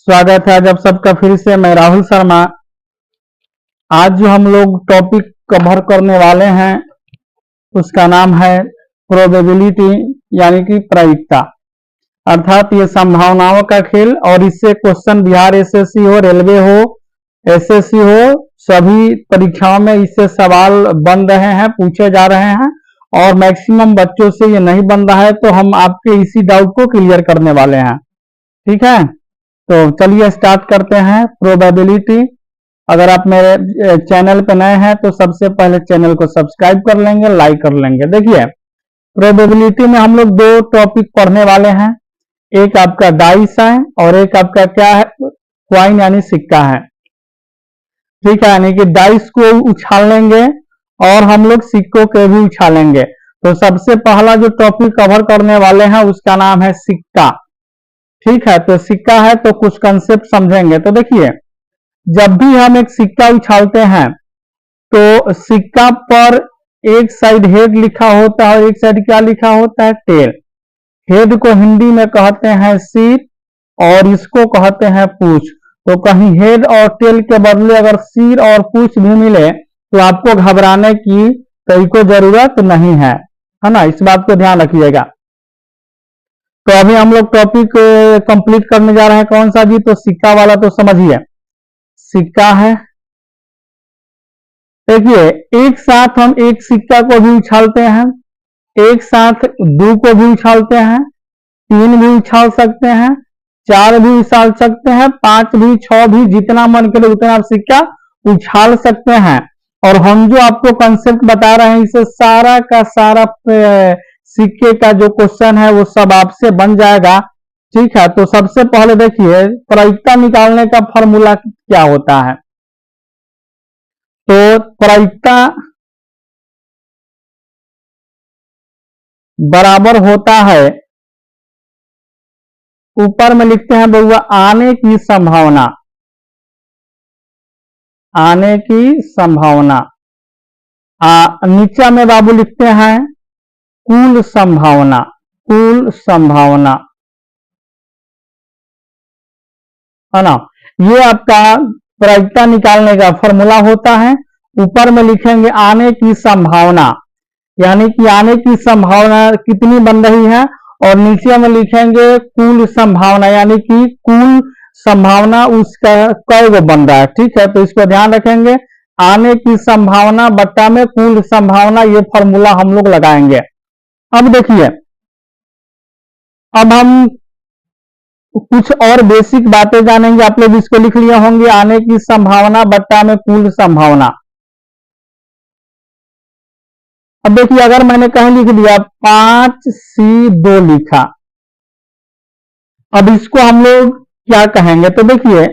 स्वागत है आज आप सबका फिर से। मैं राहुल शर्मा। आज जो हम लोग टॉपिक कवर करने वाले हैं उसका नाम है प्रोबेबिलिटी, यानी कि प्रायिकता, अर्थात ये संभावनाओं का खेल। और इससे क्वेश्चन बिहार एसएससी हो, रेलवे हो, एसएससी हो, सभी परीक्षाओं में इससे सवाल बन रहे हैं, पूछे जा रहे हैं। और मैक्सिमम बच्चों से ये नहीं बन रहा है, तो हम आपके इसी डाउट को क्लियर करने वाले हैं। ठीक है, तो चलिए स्टार्ट करते हैं। प्रोबेबिलिटी, अगर आप मेरे चैनल पे नए हैं तो सबसे पहले चैनल को सब्सक्राइब कर लेंगे, लाइक कर लेंगे। देखिए, प्रोबेबिलिटी में हम लोग दो टॉपिक पढ़ने वाले हैं। एक आपका डाइस है और एक आपका क्या है, क्वाइन यानी सिक्का है। ठीक है, यानी कि डाइस को उछालेंगे और हम लोग सिक्कों के भी उछालेंगे। तो सबसे पहला जो टॉपिक कवर करने वाले हैं उसका नाम है सिक्का। ठीक है, तो सिक्का है तो कुछ कंसेप्ट समझेंगे। तो देखिए, जब भी हम एक सिक्का उछालते हैं तो सिक्का पर एक साइड हेड लिखा होता है और एक साइड क्या लिखा होता है, टेल। हेड को हिंदी में कहते हैं सिर और इसको कहते हैं पूंछ। तो कहीं हेड और टेल के बदले अगर सिर और पूंछ भी मिले तो आपको घबराने की कोई जरूरत नहीं है ना, इस बात को ध्यान रखिएगा। तो अभी हम लोग टॉपिक कंप्लीट करने जा रहे हैं। कौन सा जी, तो सिक्का वाला। तो समझिए, सिक्का है। देखिए, एक साथ हम एक सिक्का को भी उछालते हैं, एक साथ दो को भी उछालते हैं, तीन भी उछाल सकते हैं, चार भी उछाल सकते हैं, पांच भी, छह भी, जितना मन करे उतना आप सिक्का उछाल सकते हैं। और हम जो आपको कंसेप्ट बता रहे हैं इसे सारा का सारा सिक्के का जो क्वेश्चन है वो सब आपसे बन जाएगा। ठीक है, तो सबसे पहले देखिए, प्रायिकता निकालने का फॉर्मूला क्या होता है। तो प्रायिकता बराबर होता है, ऊपर में लिखते हैं बउआ आने की संभावना, आने की संभावना। नीचे में बाबू लिखते हैं कुल संभावना, कुल संभावना, है ना। ये आपका प्रायिकता निकालने का फॉर्मूला होता है। ऊपर में लिखेंगे आने की संभावना, यानी कि आने की संभावना कितनी बन रही है, और नीचे में लिखेंगे कुल संभावना, यानी कि कुल संभावना उसका कै वो बन रहा है। ठीक है, तो इसको ध्यान रखेंगे, आने की संभावना बट्टा में कुल संभावना, ये फॉर्मूला हम लोग लगाएंगे। अब देखिए, अब हम कुछ और बेसिक बातें जानेंगे। आप लोग इसको लिख लिए होंगे, आने की संभावना बट्टा में कुल संभावना। अब देखिए, अगर मैंने कहीं लिख दिया 5C2 लिखा, अब इसको हम लोग क्या कहेंगे। तो देखिए,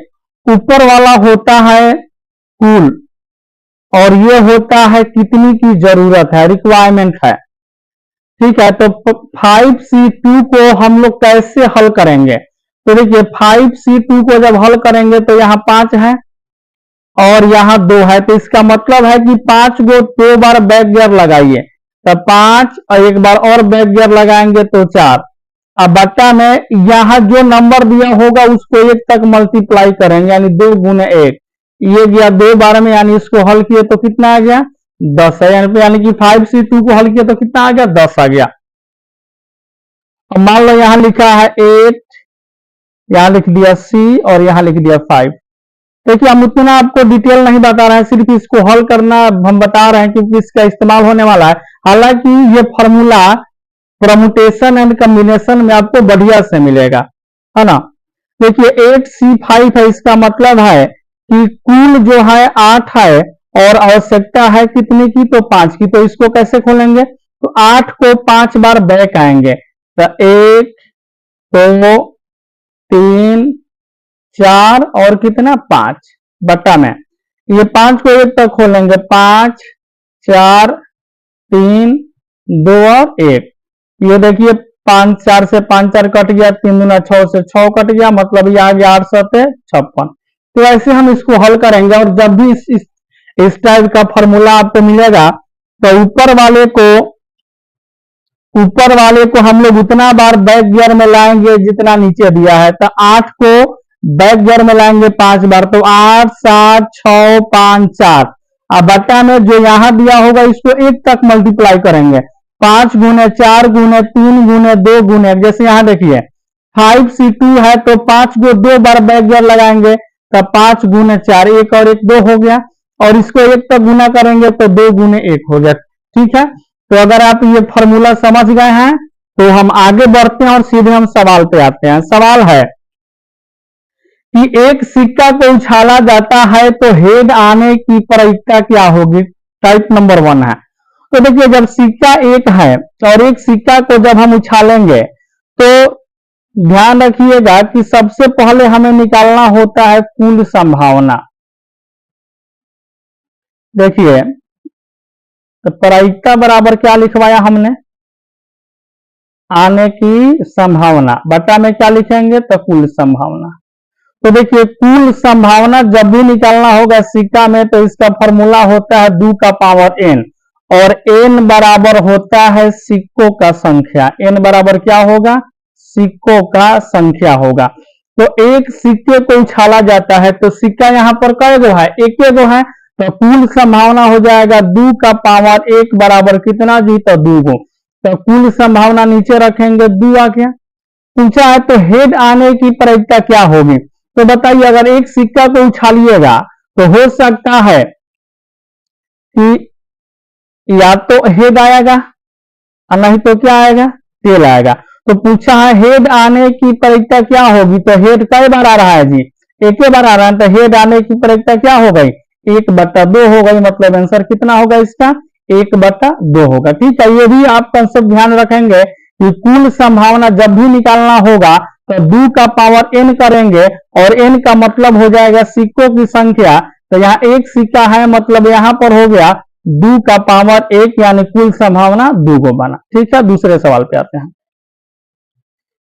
ऊपर वाला होता है कुल और ये होता है कितनी की जरूरत है, रिक्वायरमेंट है। ठीक है, तो 5C2 को हम लोग कैसे हल करेंगे। तो देखिए, 5C2 को जब हल करेंगे तो यहां 5 है और यहां 2 है, तो इसका मतलब है कि 5 को 2 बार बैक गियर लगाइए, तो 5 और एक बार और बैक गियर लगाएंगे तो 4। अब बट्टा में यहां जो नंबर दिया होगा उसको 1 तक मल्टीप्लाई करेंगे, यानी 2 गुने 1, ये गया 2 बार में, यानी इसको हल किए तो कितना आ गया, 10 है। यानी कि 5C2 को हल किया तो कितना आ गया, 10 आ गया। अब मान लो यहां लिखा है 8, यहां लिख दिया C और यहां लिख दिया 5। देखिए, हम उतना आपको डिटेल नहीं बता रहे हैं, सिर्फ इसको हल करना हम बता रहे हैं क्योंकि इसका इस्तेमाल होने वाला है। हालांकि ये फॉर्मूला परमुटेशन एंड कॉम्बिनेशन में आपको बढ़िया से मिलेगा, है ना। देखिए, 8C5 है, इसका मतलब है कि कुल जो है 8 है और आवश्यकता है कितनी की, तो 5 की। तो इसको कैसे खोलेंगे, तो 8 को 5 बार बैक आएंगे, तो 1 2 3 4 और कितना, 5 बट्टा में, ये 5 को 1 तक खोलेंगे, 5 4 3 2 और 1। ये देखिए, 5 4 से 5 4 कट गया, 3 दूना 6 से 6 कट गया, मतलब ये आ गया 8 7 56। तो ऐसे हम इसको हल करेंगे। और जब भी इस टाइप का फॉर्मूला आपको मिलेगा तो ऊपर वाले को हम लोग उतना बार बैक गियर में लाएंगे जितना नीचे दिया है। तो 8 को बैक जोर में लाएंगे 5 बार, तो 8 7 6 5 4। अब बट्टा में जो यहां दिया होगा इसको 1 तक मल्टीप्लाई करेंगे, 5 गुने 4 गुने 3 गुने 2 गुने, जैसे यहां देखिए 5C2 है तो 5 को 2 बार बैक जोर लगाएंगे, तब 5 गुने 4, 1 और 1 2 हो गया, और इसको 1 तक गुना करेंगे तो 2 गुने 1 हो गया। ठीक है, तो अगर आप ये फॉर्मूला समझ गए हैं तो हम आगे बढ़ते हैं और सीधे हम सवाल पे आते हैं। सवाल है कि एक सिक्का को उछाला जाता है तो हेड आने की प्रायिकता क्या होगी। टाइप नंबर 1 है। तो देखिए जब सिक्का एक है और एक सिक्का को जब हम उछालेंगे तो ध्यान रखिएगा कि सबसे पहले हमें निकालना होता है कुल संभावना। देखिए तो प्रायिकता बराबर क्या लिखवाया हमने, आने की संभावना, बटा में क्या लिखेंगे तो कुल संभावना। तो देखिए कुल संभावना जब भी निकालना होगा सिक्का में तो इसका फॉर्मूला होता है 2 का पावर n, और n बराबर होता है सिक्कों का संख्या। n बराबर क्या होगा, सिक्कों का संख्या होगा। तो एक सिक्के को उछाला जाता है तो सिक्का यहां पर कै गो है, एक गो है, तो कुल संभावना हो जाएगा 2 का पावर 1 बराबर कितना जी, तो 2 गो। तो कुल संभावना नीचे रखेंगे 2 आ गया। पूछा है तो हेड आने की प्रायिकता क्या होगी। तो बताइए अगर एक सिक्का को उछालिएगा तो हो सकता है कि या तो हेड आएगा और नहीं तो क्या आएगा, टेल आएगा। तो पूछा है हेड आने की प्रायिकता क्या होगी, तो हेड कई बार आ रहा है जी, एक ही बार आ रहा है, तो हेड आने की प्रायिकता क्या हो गई, 1/2 हो गई। मतलब आंसर कितना होगा इसका, 1/2 होगा। ठीक है, ये भी आप कंसेप्ट ध्यान रखेंगे कि कुल संभावना जब भी निकालना होगा तो 2 का पावर n करेंगे, और n का मतलब हो जाएगा सिक्कों की संख्या। तो यहाँ एक सिक्का है मतलब यहां पर हो गया 2 का पावर 1, यानी कुल संभावना 2 को बना। ठीक है, दूसरे सवाल पे आते हैं।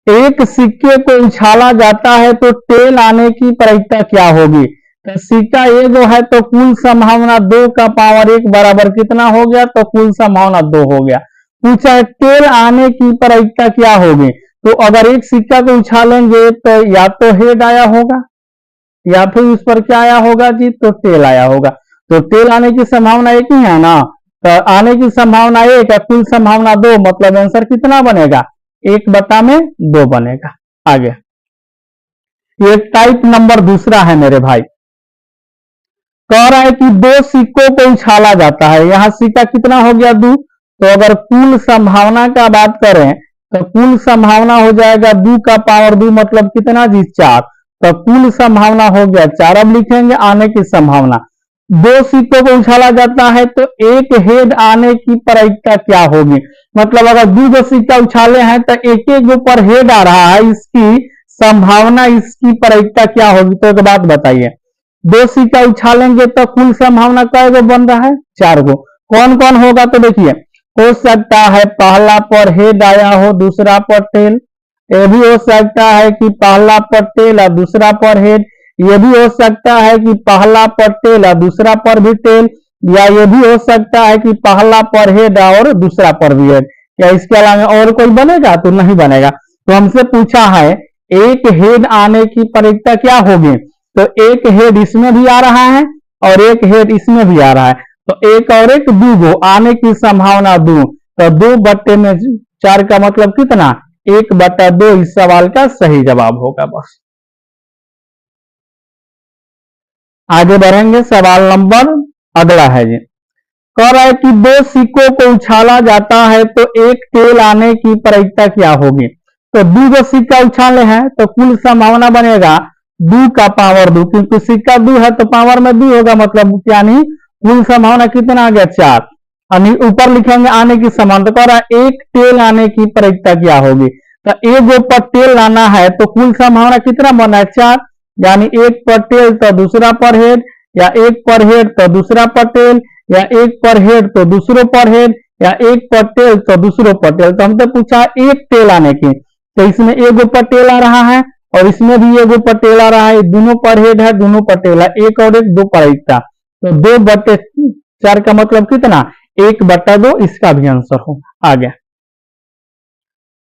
एक सिक्के को उछाला जाता है तो टेल आने की प्रायिकता क्या होगी। तो सिक्का ये जो है तो कुल संभावना 2 का पावर 1 बराबर कितना हो गया, तो कुल संभावना 2 हो गया। पूछा है टेल आने की प्रायिकता क्या होगी। तो अगर एक सिक्का को उछालेंगे तो या तो हेड आया होगा या फिर उस पर क्या आया होगा जी, तो टेल आया होगा। तो टेल आने की संभावना एक ही है ना, तो आने की संभावना 1 है, कुल संभावना 2, मतलब आंसर कितना बनेगा, 1/2 बनेगा। आगे ये टाइप नंबर दूसरा है मेरे भाई। कह रहा है कि 2 सिक्कों को उछाला जाता है, यहां सिक्का कितना हो गया 2, तो अगर कुल संभावना का बात करें तो कुल संभावना हो जाएगा 2 का पावर 2, मतलब कितना जी 4। तो कुल संभावना हो गया 4। अब लिखेंगे आने की संभावना। 2 सिक्कों को उछाला जाता है तो एक हेड आने की प्रायिकता क्या होगी। मतलब अगर 2 सिक्का उछाले हैं तो एक एक पर हेड आ रहा है, इसकी संभावना, इसकी प्रायिकता क्या होगी। तो एक बात बताइए, 2 सिक्का उछालेंगे तो कुल संभावना कै गो बन रहा है, 4 गो। कौन कौन होगा, तो देखिए हो सकता है पहला पर हेड आया हो, दूसरा पर टेल। ये भी हो सकता है कि पहला पर टेल और दूसरा पर हेड। ये भी हो सकता है कि पहला पर टेल और दूसरा पर भी टेल, या ये भी हो सकता है कि पहला पर हेड और दूसरा पर भी हेड। क्या इसके अलावा और कोई बनेगा, तो नहीं बनेगा। तो हमसे पूछा है एक हेड आने की प्रायिकता क्या होगी, तो एक हेड इसमें भी आ रहा है और एक हेड इसमें भी आ रहा है, तो 1 और 1 2 गो, आने की संभावना 2, तो 2/4 का मतलब कितना, 1/2 इस सवाल का सही जवाब होगा। बस आगे बढ़ेंगे, सवाल नंबर अगला है जी। कह रहा है कि 2 सिक्कों को उछाला जाता है तो एक टेल आने की प्रायिकता क्या होगी। तो 2 सिक्का उछाले हैं तो कुल संभावना बनेगा 2 का पावर 2, क्योंकि सिक्का 2 है तो पावर में 2 होगा, मतलब यानी कुल संभावना कितना आ गया 4। ऊपर लिखेंगे आने की संभावना। तो कह रहा है एक टेल आने की प्रायिकता क्या होगी। तो एक पर टेल आना है तो कुल संभावना कितना बना है 4, यानी एक पर टेल तो दूसरा पर हेड, या एक पर हेड तो दूसरा पर टेल, या एक पर हेड तो दूसरों पर हेड, या एक पर टेल तो दूसरों पर टेल। तो हमसे पूछा एक टेल आने की, तो इसमें एक पर टेल आ रहा है और इसमें भी एक पर टेल आ रहा है, दोनों पर हेड है, दोनों पर टेल है, 1 और 1 2 प्रायिकता। तो 2/4 का मतलब कितना, 1/2 इसका भी आंसर होगा। आगे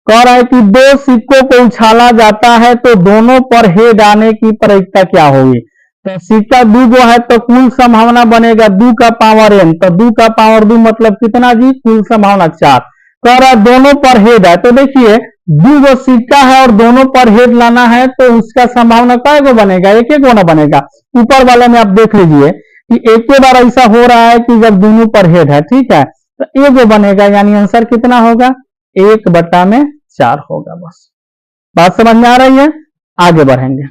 कह रहा है कि दो सिक्कों को उछाला जाता है तो दोनों पर हेड आने की प्रायिकता क्या होगी। तो सिक्का दू गो है तो कुल संभावना बनेगा दू का पावर एन, तो दू का पावर दू मतलब कितना जी, कुल संभावना 4। कह रहा है दोनों पर हेड है, तो देखिए दू गो सिक्का है और दोनों पर हेड लाना है तो उसका संभावना कै गो बनेगा, एक एक गो ना बनेगा। ऊपर वाले में आप देख लीजिए कि एक ही बार ऐसा हो रहा है कि जब दोनों पर हेड है, ठीक है, तो एक गो बनेगा, यानी आंसर कितना होगा, 1/4 होगा। बस बात समझ में आ रही है, आगे बढ़ेंगे।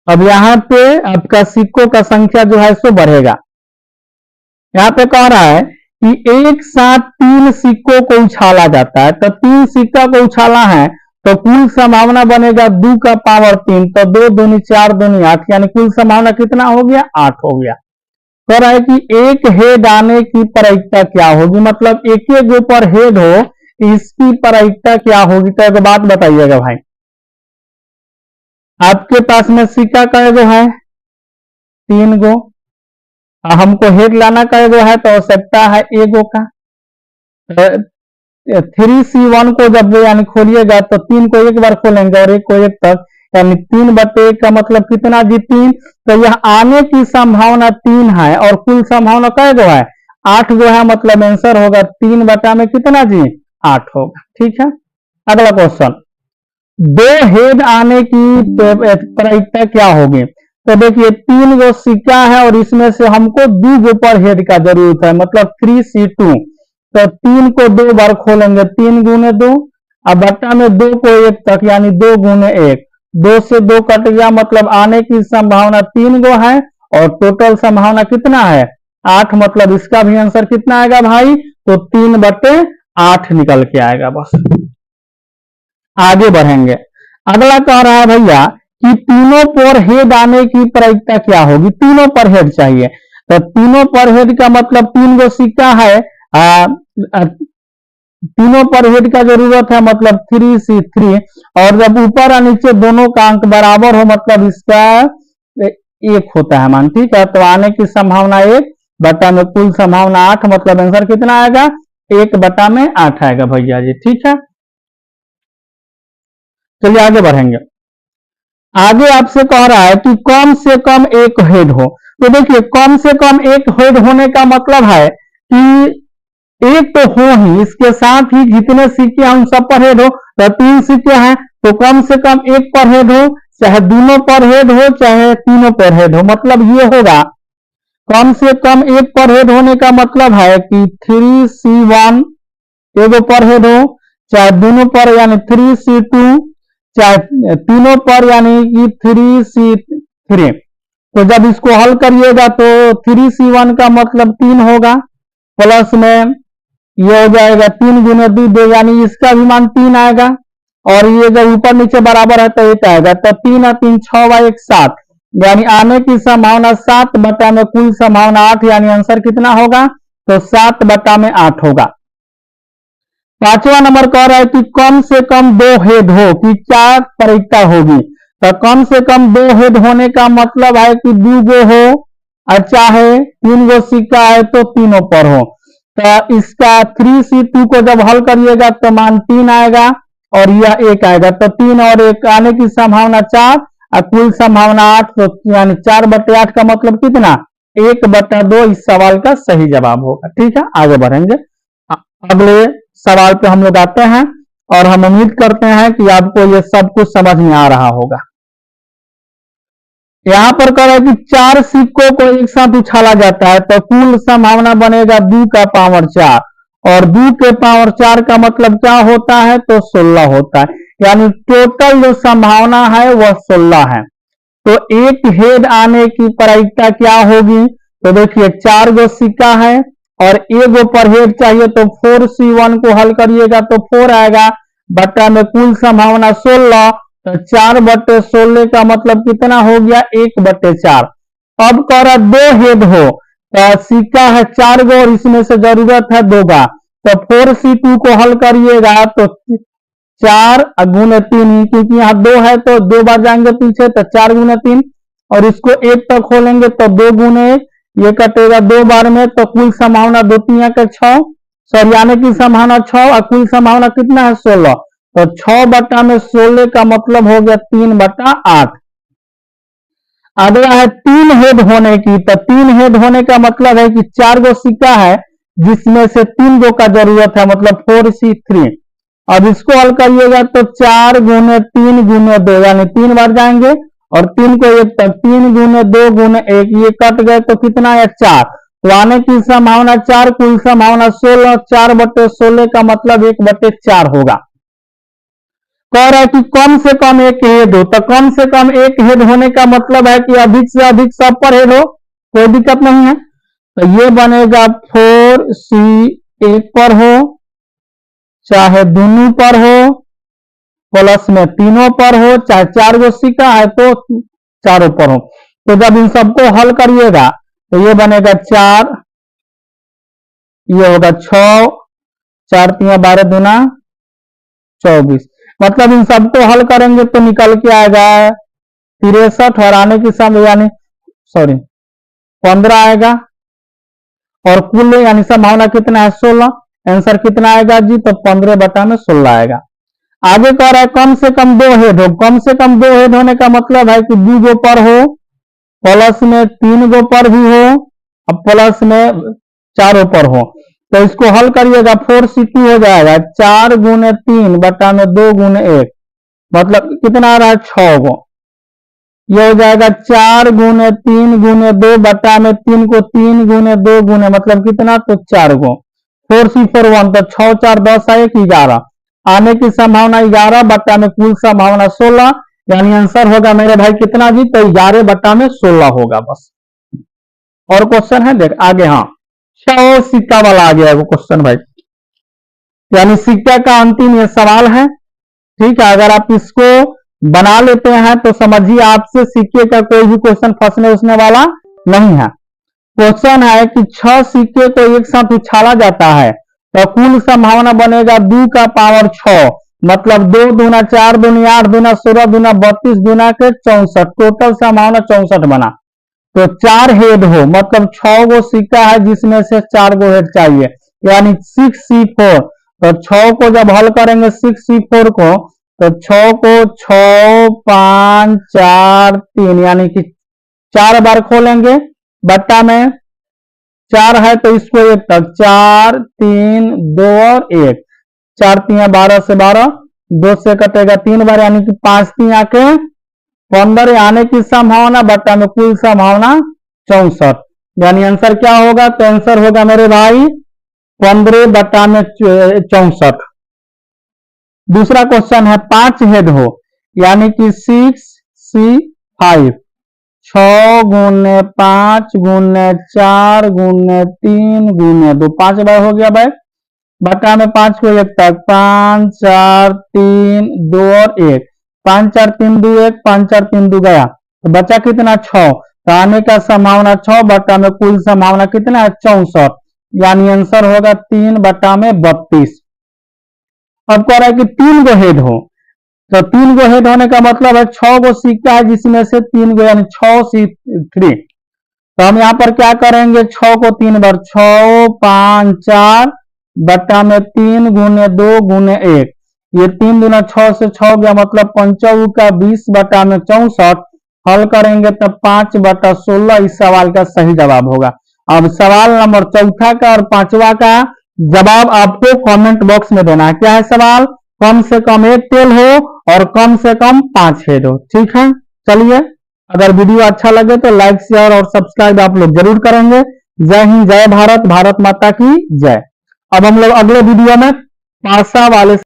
अब यहाँ पे आपका सिक्कों का संख्या जो है सो बढ़ेगा। यहाँ पे कह रहा है कि एक साथ 3 सिक्कों को उछाला जाता है, तो 3 सिक्का को उछाला है तो कुल संभावना बनेगा 2 का पावर 3, तो 2 दूनी 4 दूनी 8, यानी कुल संभावना कितना हो गया, 8 हो गया। कह रहा है कि एक हेड आने की प्रायिकता क्या होगी, मतलब एक एक ऊपर हेड हो इसकी प्रायिकता क्या होगी। तो एक बात बताइएगा भाई, आपके पास में सिक्का कै गो है, 3 गो, हमको हेड लाना कै गो है तो आवश्यकता है एगो का। 3C1 को जब यानी खोलिएगा तो 3 को एक बार खोलेंगे और 1 को 1 तक, यानी 3/1 का मतलब कितना जी, 3। तो यह आने की संभावना 3 है और कुल संभावना कै गो है, 8 गो है, मतलब आंसर होगा 3 में कितना जी, 8 होगा। ठीक है, अगला क्वेश्चन, दो हेड आने की प्रायिकता क्या होगी। तो देखिए 3 गो सिक्का है और इसमें से हमको 2 गो पर हेड का जरूरत है, मतलब 3C2, तो 3 को 2 बार खोलेंगे, 3 गुने 2, अब बट्टा में 2 को 1 तक, यानी 2 गुने 1, 2 से 2 कट गया, मतलब आने की संभावना 3 गो है और टोटल संभावना कितना है, 8, मतलब इसका भी आंसर कितना आएगा भाई, तो 3/8 निकल के आएगा। बस आगे बढ़ेंगे। अगला कह रहा है भैया कि तीनों पर हेड आने की प्रायिकता क्या होगी, तीनों पर हेड चाहिए, तो तीनों पर हेड का मतलब 3 गो सिक्का है, तीनों पर हेड का जरूरत है, मतलब 3C3, और जब ऊपर और नीचे दोनों का अंक बराबर हो मतलब इसका 1 होता है मान, ठीक है, तो आने की संभावना 1 बटा में कुल संभावना 8, मतलब आंसर कितना आएगा, 1/8 आएगा भैया जी। ठीक है, चलिए आगे बढ़ेंगे। आगे आपसे कह रहा है कि कम से कम एक हेड हो, तो देखिए कम से कम एक हेड होने का मतलब है कि एक तो हो ही, इसके साथ ही जितने सिक्के हैं उन सब पर हेड हो, तो 3 सिक्के हैं तो कम से कम एक पर हेड हो, चाहे दोनों पर हेड हो चाहे तीनों पर हेड हो, मतलब ये होगा कम से कम एक पर हेड होने का मतलब है कि 3C1 एगो पर हेड हो, चाहे दोनों पर यानी 3C2, चाहे तीनों पर यानी कि 3C3। तो जब इसको हल करिएगा तो 3C1 का मतलब 3 होगा, प्लस में ये हो जाएगा 3 गुने 2 यानी इसका भी मान 3 आएगा, और ये जब ऊपर नीचे बराबर है तो 1 आएगा, तो 3 और 3 6 व 1 7, यानी आने की संभावना 7 बटा में कुल संभावना 8, यानी आंसर कितना होगा, तो 7/8 होगा। 5वां नंबर कह रहा है कि कम से कम 2 हेड हो कि क्या प्रायिकता होगी, तो कम से कम 2 हेड होने का मतलब है कि 2 गो हो और चाहे 3 गो सिक्का है तो तीनों पर हो, तो इसका 3C2 को जब हल करिएगा तो मान 3 आएगा और यह 1 आएगा, तो 3 और 1 आने की संभावना 4 और कुल संभावना 8, तो यानी 4/8 का मतलब कितना, 1/2 इस सवाल का सही जवाब होगा। ठीक है, आगे बढ़ेंगे। अगले सवाल पे हम लोग आते हैं और हम उम्मीद करते हैं कि आपको ये सब कुछ समझ में आ रहा होगा। यहां पर कह रहा है कि 4 सिक्कों को एक साथ उछाला जाता है तो कुल संभावना बनेगा 2 का पावर 4, और 2 के पावर 4 का मतलब क्या होता है, तो 16 होता है, यानी टोटल जो संभावना है वह 16 है। तो एक हेड आने की प्रायिकता क्या होगी, तो देखिए 4 गो सिक्का है और एगो पर हेड चाहिए, तो 4C1 को हल करिएगा तो 4 आएगा, बटा में कुल संभावना 16, तो 4/16 का मतलब कितना हो गया, 1/4। अब कह रहा 2 हेड हो, तो सिक्का है 4 गो और इसमें से जरूरत है 2 का, तो 4C2 को हल करिएगा तो 4 गुने 3, क्योंकि यहाँ 2 है तो 2 बार जाएंगे पीछे, तो 4 गुने 3, और इसको 1 तक खोलेंगे तो 2 गुने 1, ये कटेगा 2 बार में, तो कुल संभावना 2 3 के 6, सॉरी आने की संभावना 6 और कुल संभावना कितना है 16। तो 6 बटा में 16 का मतलब हो गया 3/8। अगला है 3 हेड होने की। तो 3 हेड होने का मतलब है कि 4 गो सिक्का है जिसमें से 3 गो का जरूरत है, मतलब 4C3। अब इसको हल करिएगा तो 4 गुने 3 गुने 2 यानी 3 बार जाएंगे और 3 को 1 तक 3 गुने 2 गुने 1 ये कट गए तो कितना है 4। तो आने की संभावना 4, कुल संभावना 16। 4/16 का मतलब 1/4 होगा। कह रहा है कि कम से कम एक हेड हो। तो कम से कम एक हेड होने का मतलब है कि अधिक से अधिक सब पर हेड हो, कोई दिक्कत नहीं है। तो ये बनेगा 4C एक पर हो, चाहे दोनों पर हो, प्लस में तीनों पर हो, चाहे 4 गो सिक्का है तो चारों पर हो। तो जब इन सबको हल करिएगा तो ये बनेगा 4, ये होगा 6, 4 3 12 दूना 24। मतलब इन सबको हल करेंगे तो निकल के आएगा 63 और आने की समय यानी 15 आएगा और कुल यानी संभावना कितना है 16। आंसर कितना आएगा जी? तो 15/16 आएगा। आगे कह रहा है कम से कम 2 हेड हो। कम से कम 2 हेड होने का मतलब है कि 2 गो पर हो, प्लस में 3 गो पर भी हो और प्लस में चारों पर हो। तो इसको हल करिएगा 4C2 हो जाएगा 4 गुने 3 बटा में 2 गुने 1, मतलब कितना आ रहा है 6 गो। ये हो जाएगा 4 गुने 3 गुने 2 बटा में 3 को 3 गुने 2 गुने मतलब कितना, तो 4 गो। 4C4 1 तो 6 4 10 1 11। आने की संभावना 11 बटा में कुल संभावना 16, यानी आंसर होगा मेरे भाई कितना जी? तो 11 बटा में 16 होगा बस। और क्वेश्चन है देख आगे। हाँ 100 सिक्का वाला आ गया वो क्वेश्चन भाई, यानी सिक्का का अंतिम ये सवाल है। ठीक है, अगर आप इसको बना लेते हैं तो समझिए आपसे सिक्के का कोई भी क्वेश्चन फंसने उसने वाला नहीं है। क्वेश्चन है कि 6 सिक्के को एक साथ उछाला जाता है तो कुल संभावना बनेगा 2 का पावर 6, मतलब 2 दूना 4 दूनी 8 दूना 16 दूना 32 दूना के 64, टोटल संभावना 64 बना। तो 4 हेड हो, मतलब 6 गो सिक्का है जिसमें से 4 गो हेड चाहिए, यानी 6C4। तो 6 को जब हल करेंगे 6C4 को तो 6 को 6 5 4 3 यानी कि 4 बार खोलेंगे, बट्टा में 4 है तो इसको 1 तक 4 3 2 और 1, 4 3 12 से 12, 2 से कटेगा 3 बार यानी कि 5 3 आके 15 आने की संभावना बट्टा में कुल संभावना 64, यानी आंसर क्या होगा? तो आंसर होगा मेरे भाई 15 बट्टा में 64। दूसरा क्वेश्चन है 5 हेड हो, यानी कि 6C5, 6 गुने 5 गुने 4 गुने 3 गुने 2, 5 बार हो गया भाई, बटा में 5 को 1 तक 5 4 3 2 और 1, 5 4 3 2 1, 5 4 3 2 गया तो बचा कितना 6। तो आने का संभावना 6 बटा में कुल संभावना कितना है 64, यानी आंसर होगा 3 बटा में 32। अब कह रहा है कि 3 गो हेड हो, तो 3 गो हेड होने का मतलब है 6 गो सिक्का है जिसमें से 3 गो यानी 6C3। तो हम यहाँ पर क्या करेंगे 6 को 3 बार 6 5 4 बट्टा में 3 गुने 2 गुने 1, ये 3 दूना 6 से 6 गया मतलब 5 का 20 बटा में 64, हल करेंगे तब 5 बटा 16 इस सवाल का सही जवाब होगा। अब सवाल नंबर चौथा का और पांचवा का जवाब आपको कमेंट बॉक्स में देना है। क्या है सवाल? कम से कम 1 टेल हो और कम से कम 5 हेड हो। ठीक है, चलिए अगर वीडियो अच्छा लगे तो लाइक शेयर और सब्सक्राइब आप लोग जरूर करेंगे। जय हिंद, जय भारत, भारत माता की जय। अब हम लोग अगले वीडियो में पासा वाले